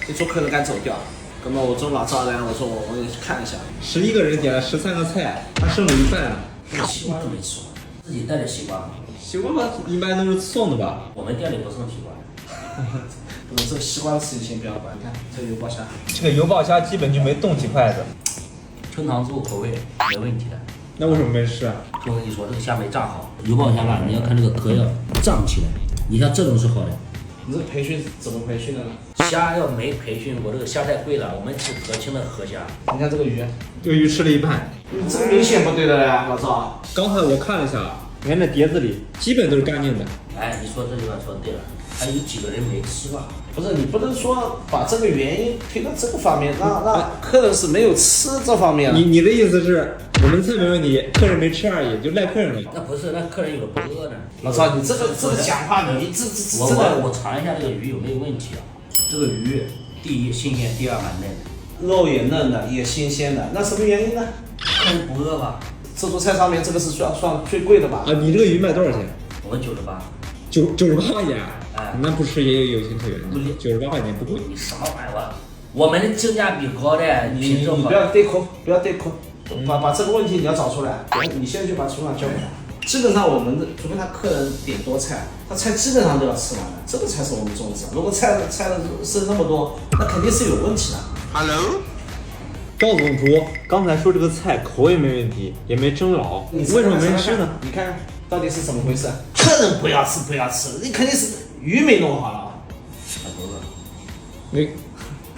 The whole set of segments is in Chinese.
这桌客人赶走掉，那么我中老早呢，我说我给你看一下，11个人点了13个菜，还剩了一半呢。西瓜都没吃完，自己带的西瓜。西瓜一般都是送的吧？我们店里不送西瓜。不是这个西瓜的事情先不要管，你看这个油爆虾，这个油爆虾基本就没动几筷子。清汤猪口味没问题的。那为什么没吃啊？就我跟你说，这个虾没炸好，油爆虾吧，你要看这个壳要胀起来。你像这种是好的。你这培训怎么培训的呢？虾要没培训，我这个虾太贵了，我们吃河清的河虾。你看这个鱼，这个鱼吃了一半。你这个明显不对的嘞，老赵。刚才我看了一下，你看那碟子里基本都是干净的。哎，你说这句话说对了，还有几个人没吃吧？不是你不能说把这个原因推到这个方面，那客人是没有吃这方面了。你的意思是我们菜没问题，客人没吃而已，就赖客人了。那不是，那客人有的不饿呢。老赵，你这个讲话，你这真的，我尝一下这个鱼有没有问题啊？这个鱼，第一新鲜，第二蛮嫩的，肉也嫩的，也新鲜的，那什么原因呢？客人不饿吧？这桌菜上面这个是算最贵的吧？啊，你这个鱼卖多少钱我们98。98块钱。哎，那不吃也有情可原的，98块钱不贵。你什么玩意儿？我们的性价比高的，你不要对口，不要对口，把这个问题你要找出来。你现在就把厨房交给他。基本上我们的，除非他客人点多菜，他菜基本上都要吃完了，这个才是我们宗旨。如果菜剩那么多，那肯定是有问题的。Hello， 赵总厨刚才说这个菜口味没问题，也没蒸老，为什么没吃呢？你看到底是怎么回事？客人不要吃，你肯定是鱼没弄好了。你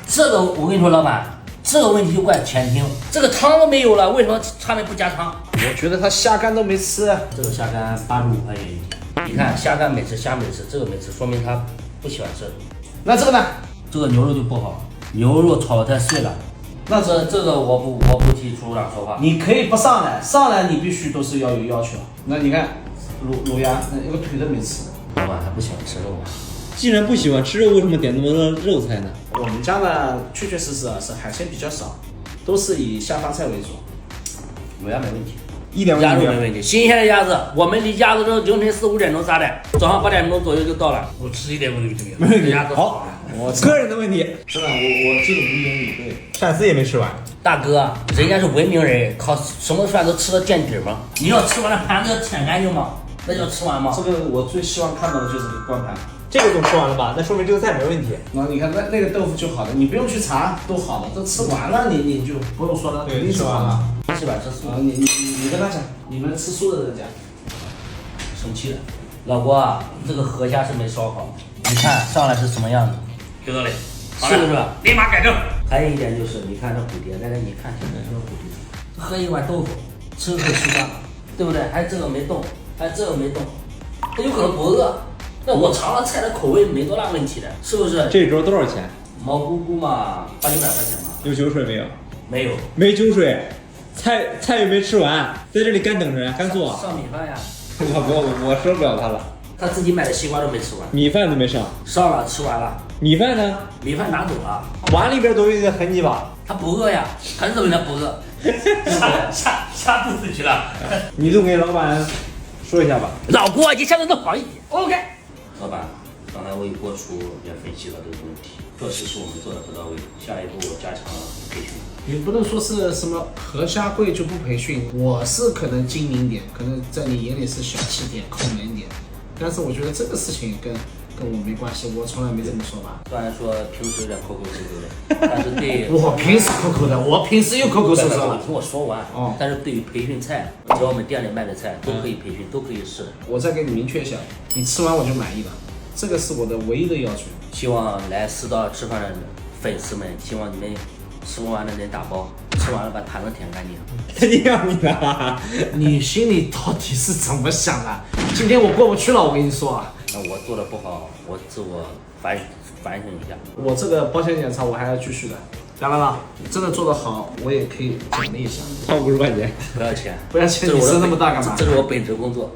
这个我跟你说，老板，这个问题就怪前厅，这个汤都没有了，为什么上面不加汤？我觉得他虾干都没吃。这个虾干85块钱，你看虾干没吃，虾没吃，这个没吃，说明他不喜欢吃。那这个呢？这个牛肉就不好，牛肉炒得太碎了。那这个我不替厨长说话。你可以不上来你必须都是要有要求。那你看卤鸭，那一个腿都没吃。老板他不喜欢吃肉啊。既然不喜欢吃肉，为什么点那么多肉菜呢？我们家呢，确确实实是海鲜比较少，都是以下饭菜为主。卤鸭没问题，一点问题鸭肉没问题，新鲜的鸭子，我们离鸭子都凌晨4、5点钟杀的，早上8点钟左右就到了，我吃一点问题没有。没问题。鸭子好，我个人的问题，是吧？我记得无言以对。鳝丝也没吃完。大哥，人家是文明人，靠什么饭都吃到见底吗？你要吃完了盘子要舔干净吗？那叫吃完吗？这个我最希望看到的就是个光盘。这个总吃完了吧？那说明这个菜没问题。那你看那个豆腐就好了，你不用去查都好了，都吃完了你就不用说了，肯定吃完了。是吧？吃素啊，你跟他讲，你们吃素的人讲。生气了，老郭啊，这个河虾是没烧好，你看上来是什么样子？有道理，是不是？立马改正。还有一点就是，你看这蝴蝶，你看现在这个蝴蝶，喝一碗豆腐，吃口西瓜，对不对？还这个没动，还这个没动，他有可能不饿。那我尝了菜的口味没多大问题的，是不是？这桌多少钱？毛估估嘛，800、900块钱嘛。有酒水没有？没有。没酒水，菜又没吃完，在这里干等着，干坐。上米饭呀。我受不了他了。他自己买的西瓜都没吃完，米饭都没上。上了，吃完了。米饭呢？米饭拿走了。碗里边都有一个痕迹吧？他不饿呀，很怎么人家不饿？下肚子去了。你都给老板说一下吧。老郭，你下次弄好一点。OK。老板，刚才我与郭厨也分析了这个问题，确实是我们做的不到位，下一步我加强培训。你不能说是什么河虾贵就不培训，我是可能精明点，可能在你眼里是小气点、抠门点，但是我觉得这个事情跟我没关系，我从来没这么说吧。虽然说平时有点抠抠搜搜的，但是对我平时抠抠的，我平时又抠抠搜搜了。你听我说完。哦。但是对于培训菜，只要我们店里卖的菜都可以培训，都可以试。我再给你明确一下，你吃完我就满意了，这个是我的唯一的要求。希望来4道吃饭的粉丝们，希望你们吃不完的能打包，吃完了把盘子舔干净。这样你的，你心里到底是怎么想的？今天我过不去了，我跟你说啊。那我做的不好，我自我反省一下。我这个保险检查我还要继续的。当然了，真的做得好，我也可以奖励一下。掏50块钱，不要钱，不要钱，你生那么大干嘛？这是我本职工作。